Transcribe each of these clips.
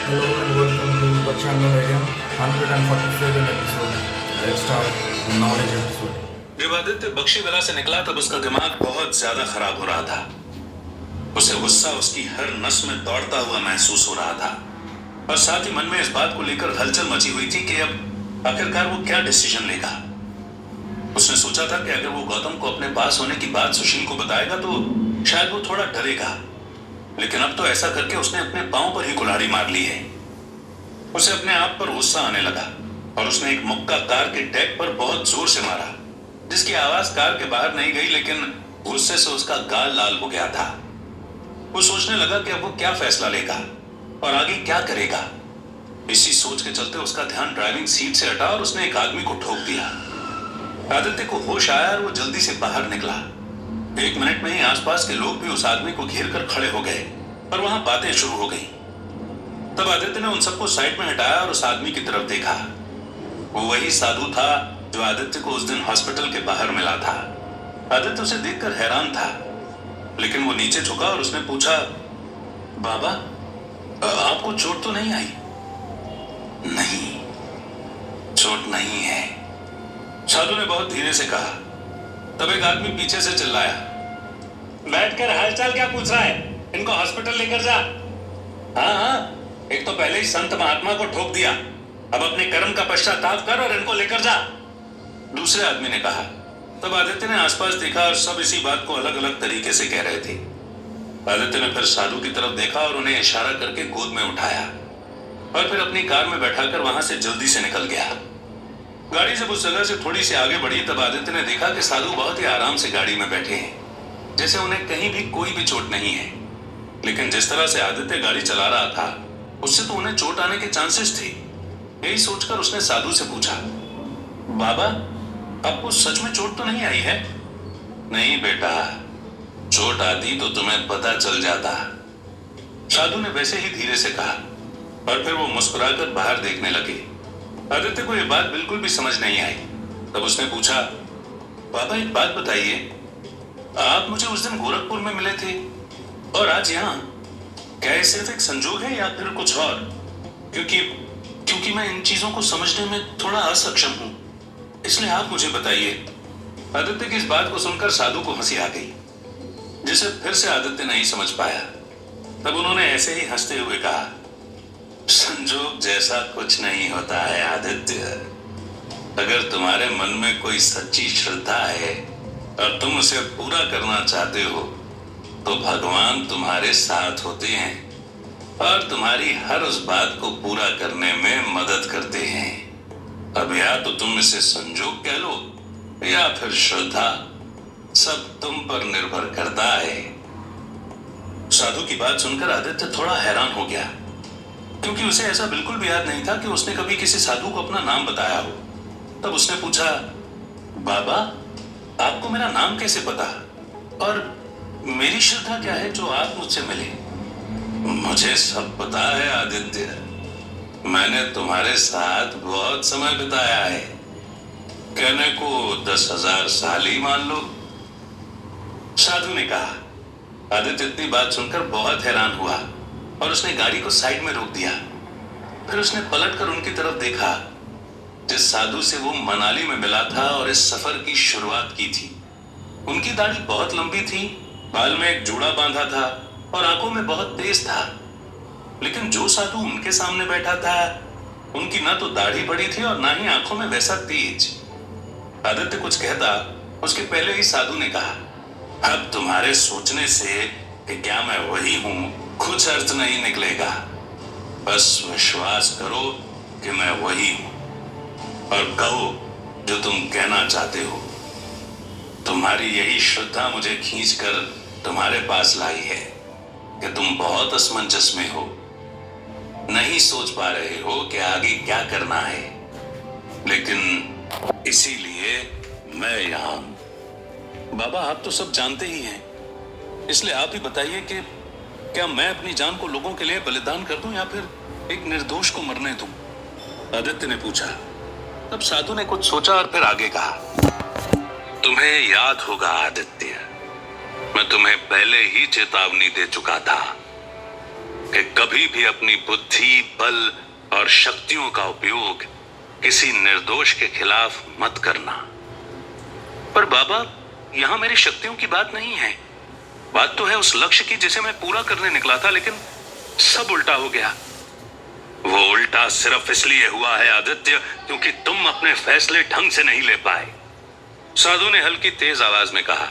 Hello and welcome to the channel again. 147 episode. Let's start the knowledge episode. जब आदित्य बख्शीवाला से निकला तब उसका दिमाग बहुत ज्यादा खराब हो रहा था। उसे गुस्सा उसकी हर नस में दौड़ता हुआ महसूस हो रहा था और साथ ही मन में इस बात को लेकर हलचल मची हुई थी कि अब आखिरकार वो क्या डिसीजन लेगा। उसने सोचा था कि अगर वो गौतम को अपने पास होने की बात सुशील को बताएगा तो शायद वो थोड़ा डरेगा, लेकिन अब तो ऐसा करके उसने अपने पांव पर ही कुल्हाड़ी मार ली है। उसे अपने आप पर गुस्सा आने लगा और उसने एक मुक्का कार के डेक पर बहुत जोर से मारा, जिसकी आवाज कार के बाहर नहीं गई, लेकिन गुस्से से उसका गाल लाल हो गया था। वो सोचने लगा कि अब वो क्या फैसला लेगा और आगे क्या करेगा। इसी सोच के चलते उसका ध्यान ड्राइविंग सीट से हटा और उसने एक आदमी को ठोक दिया। आदित्य को होश आया और वो जल्दी से बाहर निकला। 1 मिनट में ही आसपास के लोग भी उस आदमी को घेर कर खड़े हो गए और वहां बातें शुरू हो गई। तब आदित्य ने उन सबको साइड में हटाया और उस आदमी की तरफ देखा। वो वही साधु था जो आदित्य को उस दिन हॉस्पिटल के बाहर मिला था। आदित्य उसे देखकर हैरान था, लेकिन वो नीचे झुका और उसने पूछा, बाबा आपको चोट तो नहीं आई? नहीं, चोट नहीं है, साधु ने बहुत धीरे से कहा। तब एक आदमी पीछे से चिल्लाया, बैठकर हालचाल क्या पूछ रहा है, इनको हॉस्पिटल लेकर जा। हाँ हाँ, एक तो पहले ही संत महात्मा को ठोक दिया, अब अपने कर्म का पश्चाताप कर और इनको लेकर जा, दूसरे आदमी ने कहा। तब आदित्य ने आसपास देखा और सब इसी बात को अलग अलग तरीके से कह रहे थे। आदित्य ने फिर साधु की तरफ देखा और उन्हें इशारा करके गोद में उठाया और फिर अपनी कार में बैठाकर वहां से जल्दी से निकल गया। गाड़ी जब उस जगह से थोड़ी सी आगे बढ़ी तब आदित्य ने देखा कि साधु बहुत ही आराम से गाड़ी में बैठे हैं, जैसे उन्हें कहीं भी कोई भी चोट नहीं है। लेकिन जिस तरह से आदित्य गाड़ी चला रहा था उससे तो उन्हें चोट आने के चांसेस थे। यही सोचकर उसने साधु से पूछा, बाबा आपको सच में चोट तो नहीं आई है? नहीं बेटा, चोट आती तो तुम्हें पता चल जाता, साधु ने वैसे ही धीरे से कहा और फिर वो मुस्कुराकर बाहर देखने लगे। आदित्य को यह बात बिल्कुल भी समझ नहीं आई। तब उसने पूछा, बाबा एक बात बताइए, आप मुझे उस दिन गोरखपुर में मिले थे और आज यहाँ, क्या ये सिर्फ एक संजोग है या फिर कुछ और? क्योंकि मैं इन चीजों को समझने में थोड़ा असक्षम हूं, इसलिए आप मुझे बताइए। आदित्य की इस बात को सुनकर साधु को हंसी आ गई, जिसे फिर से आदित्य नहीं समझ पाया। तब उन्होंने ऐसे ही हंसते हुए कहा, संजोग जैसा कुछ नहीं होता है आदित्य। अगर तुम्हारे मन में कोई सच्ची श्रद्धा है और तुम उसे पूरा करना चाहते हो तो भगवान तुम्हारे साथ होते हैं और तुम्हारी हर उस बात को पूरा करने में मदद करते हैं। अब या तो तुम इसे संजोग कह लो या फिर श्रद्धा, सब तुम पर निर्भर करता है। साधु की बात सुनकर आदित्य थोड़ा हैरान हो गया, क्योंकि उसे ऐसा बिल्कुल भी याद नहीं था कि उसने कभी किसी साधु को अपना नाम बताया हो। तब उसने पूछा, बाबा आपको मेरा नाम कैसे पता और मेरी श्रद्धा क्या है जो आप मुझसे मिले? मुझे सब पता है आदित्य, मैंने तुम्हारे साथ बहुत समय बिताया है, कहने को 10,000 साल ही मान लो, साधु ने कहा। आदित्य इतनी बात सुनकर बहुत हैरान हुआ और उसने गाड़ी को साइड में रोक दिया। फिर उसने पलटकर उनकी तरफ देखा जिस साधु से वो मनाली में मिला था और इस सफर की शुरुआत की थी। उनकी दाढ़ी बहुत लंबी थी, बाल में एक जूड़ा बांधा था और आंखों में बहुत तेज था। लेकिन जो साधु उनके सामने बैठा था, उनकी ना तो दाढ़ी बड़ी थी और ना ही आंखों में वैसा तेज। आदित्य कुछ कहता उसके पहले ही साधु ने कहा, अब तुम्हारे सोचने से कि क्या मैं वही हूं कुछ अर्थ नहीं निकलेगा, बस विश्वास करो कि मैं वही हूं और कहो जो तुम कहना चाहते हो। तुम्हारी यही श्रद्धा मुझे खींचकर तुम्हारे पास लाई है कि तुम बहुत असमंजस में हो, नहीं सोच पा रहे हो कि आगे क्या करना है, लेकिन इसीलिए मैं यहां हूं। बाबा आप तो सब जानते ही हैं, इसलिए आप ही बताइए कि क्या मैं अपनी जान को लोगों के लिए बलिदान कर दूं या फिर एक निर्दोष को मरने दूं? आदित्य ने पूछा। तब साधु ने कुछ सोचा और फिर आगे कहा, तुम्हें याद होगा आदित्य, मैं तुम्हें पहले ही चेतावनी दे चुका था कि कभी भी अपनी बुद्धि, बल और शक्तियों का उपयोग किसी निर्दोष के खिलाफ मत करना। पर बाबा, यहां मेरी शक्तियों की बात नहीं है। बात तो है उस लक्ष्य की जिसे मैं पूरा करने निकला था, लेकिन सब उल्टा हो गया। वो उल्टा सिर्फ इसलिए हुआ है आदित्य, क्योंकि तुम अपने फैसले ढंग से नहीं ले पाए। साधु ने हल्की तेज आवाज में कहा।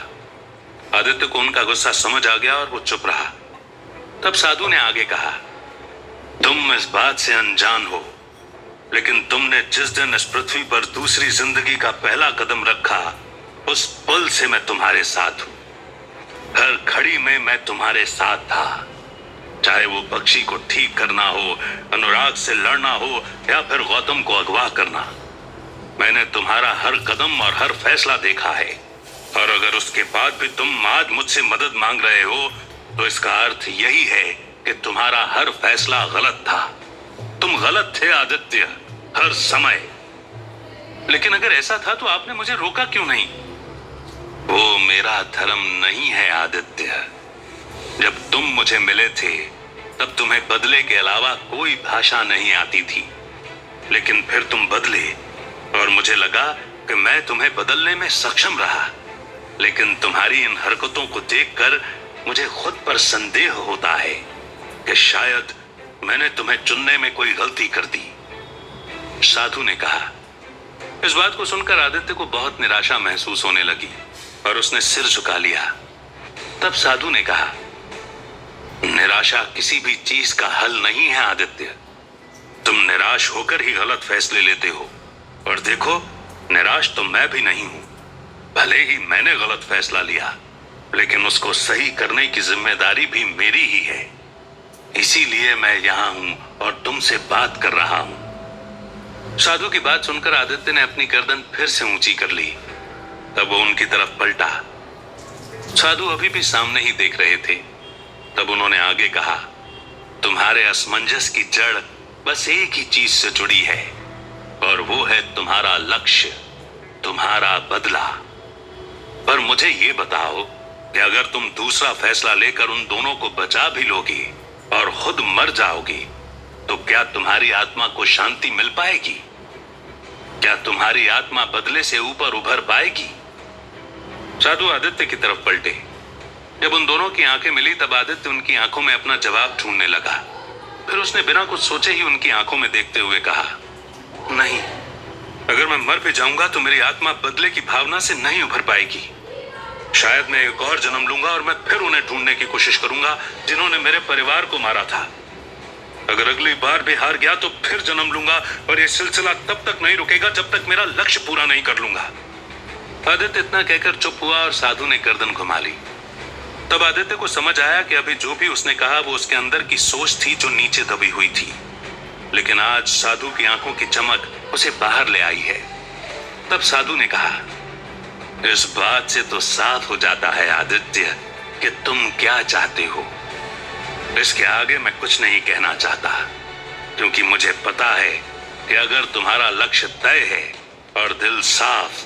आदित्य को उनका गुस्सा समझ आ गया और वो चुप रहा। तब साधु ने आगे कहा, तुम इस बात से अनजान हो, लेकिन तुमने जिस दिन इस पृथ्वी पर दूसरी जिंदगी का पहला कदम रखा, उस पल से मैं तुम्हारे साथ हूं। हर घड़ी में मैं तुम्हारे साथ था। चाहे वो पक्षी को ठीक करना हो, अनुराग से लड़ना हो, या फिर गौतम को अगवा करना, मैंने तुम्हारा हर कदम और हर फैसला देखा है। और अगर उसके बाद भी तुम आज मुझसे मदद मांग रहे हो, तो इसका अर्थ यही है कि तुम्हारा हर फैसला गलत था। तुम गलत थे आदित्य, हर समय। लेकिन अगर ऐसा था तो आपने मुझे रोका क्यों नहीं? वो मेरा धर्म नहीं है आदित्य। जब तुम मुझे मिले थे, तब तुम्हें बदले के अलावा कोई भाषा नहीं आती थी। लेकिन फिर तुम बदले और मुझे लगा कि मैं तुम्हें बदलने में सक्षम रहा। लेकिन तुम्हारी इन हरकतों को देखकर मुझे खुद पर संदेह होता है कि शायद मैंने तुम्हें चुनने में कोई गलती कर दी। साधु ने कहा। इस बात को सुनकर आदित्य को बहुत निराशा महसूस होने लगी और उसने सिर झुका लिया। तब साधु ने कहा, निराशा किसी भी चीज का हल नहीं है आदित्य। तुम निराश होकर ही गलत फैसले लेते हो। और देखो, निराश तो मैं भी नहीं हूं। भले ही मैंने गलत फैसला लिया, लेकिन उसको सही करने की जिम्मेदारी भी मेरी ही है। इसीलिए मैं यहां हूं और तुमसे बात कर रहा हूं। साधु की बात सुनकर आदित्य ने अपनी गर्दन फिर से ऊंची कर ली। तब वो उनकी तरफ पलटा। साधु अभी भी सामने ही देख रहे थे। तब उन्होंने आगे कहा, तुम्हारे असमंजस की जड़ बस एक ही चीज से जुड़ी है, और वो है तुम्हारा लक्ष्य, तुम्हारा बदला। पर मुझे ये बताओ कि अगर तुम दूसरा फैसला लेकर उन दोनों को बचा भी लोगी और खुद मर जाओगी, तो क्या तुम्हारी आत्मा को शांति मिल पाएगी? क्या तुम्हारी आत्मा बदले से ऊपर उभर पाएगी? साधु आदित्य की तरफ पलटे। जब उन दोनों की आंखें मिली, तब आदित्य उनकी आंखों में अपना जवाब ढूंढने लगा। फिर उसने बिना कुछ सोचे ही उनकी आंखों में देखते हुए कहा, नहीं, अगर मैं मर भी जाऊंगा तो मेरी आत्मा बदले की भावना से नहीं उभर पाएगी। शायद मैं एक और जन्म लूंगा और मैं फिर उन्हें ढूंढने की कोशिश करूंगा जिन्होंने मेरे परिवार को मारा था। अगर अगली बार भी हार गया तो फिर जन्म लूंगा, और यह सिलसिला तब तक नहीं रुकेगा जब तक मेरा लक्ष्य पूरा नहीं कर लूंगा। आदित्य इतना कहकर चुप हुआ और साधु ने गर्दन घुमा ली। तब आदित्य को समझ आया कि अभी जो भी उसने कहा वो उसके अंदर की सोच थी जो नीचे दबी हुई थी। लेकिन आज साधु की आंखों की चमक उसे बाहर ले आई है। तब साधु ने कहा, इस बात से तो साफ हो जाता है आदित्य कि तुम क्या चाहते हो। इसके आगे मैं कुछ नहीं कहना चाहता, क्योंकि मुझे पता है कि अगर तुम्हारा लक्ष्य तय है और दिल साफ,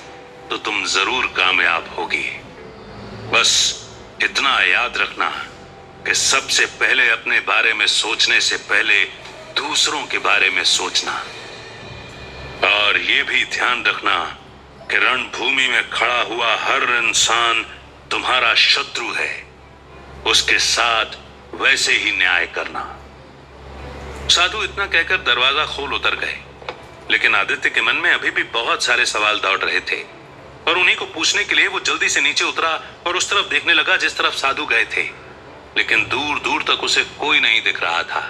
तो तुम जरूर कामयाब होगी। बस इतना याद रखना कि सबसे पहले अपने बारे में सोचने से पहले दूसरों के बारे में सोचना। और ये भी ध्यान रखना कि रणभूमि में खड़ा हुआ हर इंसान तुम्हारा शत्रु है। उसके साथ वैसे ही न्याय करना। साधु इतना कहकर दरवाजा खोल उतर गए। लेकिन आदित्य के मन में अभी भी बहुत सारे सवाल दौड़ रहे थे, और उन्हीं को पूछने के लिए वो जल्दी से नीचे उतरा और उस तरफ देखने लगा जिस तरफ साधु गए थे। लेकिन दूर दूर तक उसे कोई नहीं दिख रहा था।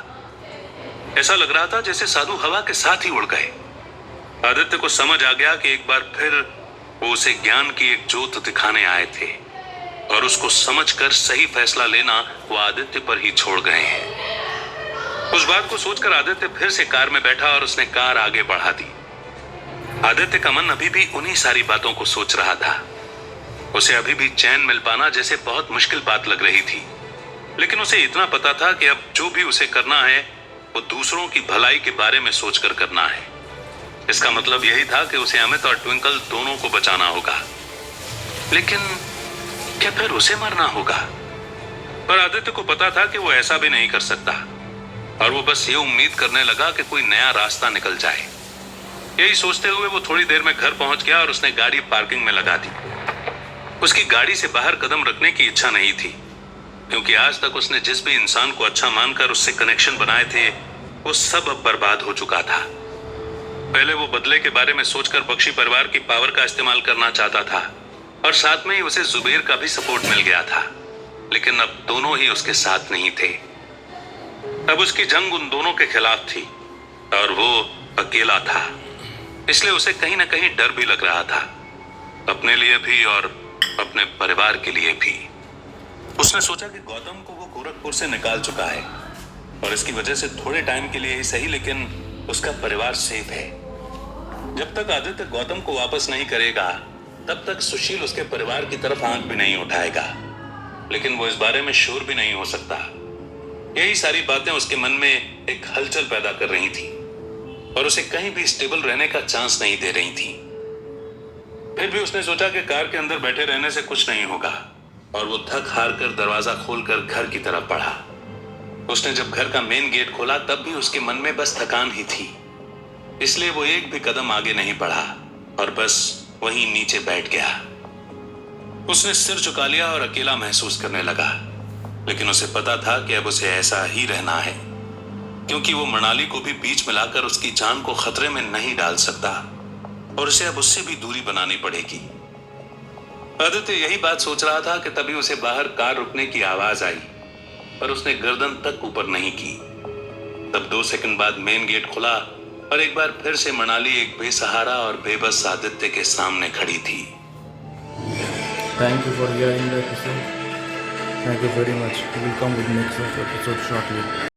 ऐसा लग रहा था जैसे साधु हवा के साथ ही उड़ गए। आदित्य को समझ आ गया कि एक बार फिर वो उसे ज्ञान की एक जोत दिखाने आए थे, और उसको समझकर सही फैसला लेना वो आदित्य पर ही छोड़ गए हैं। उस बात को सोचकर आदित्य फिर से कार में बैठा और उसने कार आगे बढ़ा दी। आदित्य का मन अभी भी उन्हीं सारी बातों को सोच रहा था। उसे अभी भी चैन मिल पाना जैसे बहुत मुश्किल बात लग रही थी। लेकिन उसे इतना पता था कि अब जो भी उसे करना है वो दूसरों की भलाई के बारे में सोचकर करना है। इसका मतलब यही था कि उसे अमित और ट्विंकल दोनों को बचाना होगा। लेकिन क्या फिर उसे मरना होगा? पर आदित्य को पता था कि वो ऐसा भी नहीं कर सकता, और वो बस ये उम्मीद करने लगा कि कोई नया रास्ता निकल जाए। यही सोचते हुए वो थोड़ी देर में घर पहुंच गया और उसने गाड़ी पार्किंग में लगा दी। उसकी गाड़ी से बाहर कदम रखने की इच्छा नहीं थी, क्योंकि आज तक उसने जिस भी इंसान को अच्छा मानकर उससे कनेक्शन बनाए थे वो सब अब बर्बाद हो चुका था। पहले वो बदले के बारे में सोचकर बख्शी परिवार की पावर का इस्तेमाल करना चाहता था और साथ में ही उसे जुबेर का भी सपोर्ट मिल गया था, लेकिन अब दोनों ही उसके साथ नहीं थे। अब उसकी जंग उन दोनों के खिलाफ थी और वो अकेला था, इसलिए उसे कहीं ना कहीं डर भी लग रहा था, अपने लिए भी और अपने परिवार के लिए भी। उसने सोचा कि गौतम को वो गोरखपुर से निकाल चुका है और इसकी वजह से थोड़े टाइम के लिए ही सही, लेकिन उसका परिवार सेफ है। जब तक आदित्य गौतम को वापस नहीं करेगा तब तक सुशील उसके परिवार की तरफ आंख भी नहीं उठाएगा, लेकिन वो इस बारे में श्योर भी नहीं हो सकता। यही सारी बातें उसके मन में एक हलचल पैदा कर रही थी और उसे कहीं भी स्टेबल रहने का चांस नहीं दे रही थी। फिर भी उसने सोचा कि कार के अंदर बैठे रहने से कुछ नहीं होगा और वो थक हार कर दरवाजा खोलकर घर की तरफ बढ़ा। उसने जब घर का मेन गेट खोला तब भी उसके मन में बस थकान ही थी, इसलिए वो एक भी कदम आगे नहीं बढ़ा और बस वहीं नीचे बैठ गया। उसने सिर झुका लिया और अकेला महसूस करने लगा, लेकिन उसे पता था कि अब उसे ऐसा ही रहना है, क्योंकि वो मनाली को भी बीच में लाकर उसकी जान को खतरे में नहीं डाल सकता और उसे अब उससे भी दूरी बनानी पड़ेगी। आदित्य यही बात सोच रहा था कि तभी उसे बाहर कार रुकने की आवाज आई, पर उसने गर्दन तक ऊपर नहीं की। तब 2 सेकंड बाद मेन गेट खुला और एक बार फिर से मनाली एक बेसहारा और बेबस आदित्य के सामने खड़ी थी। Thank you for hearing the episode. Thank you very much. We will come with next episode shortly.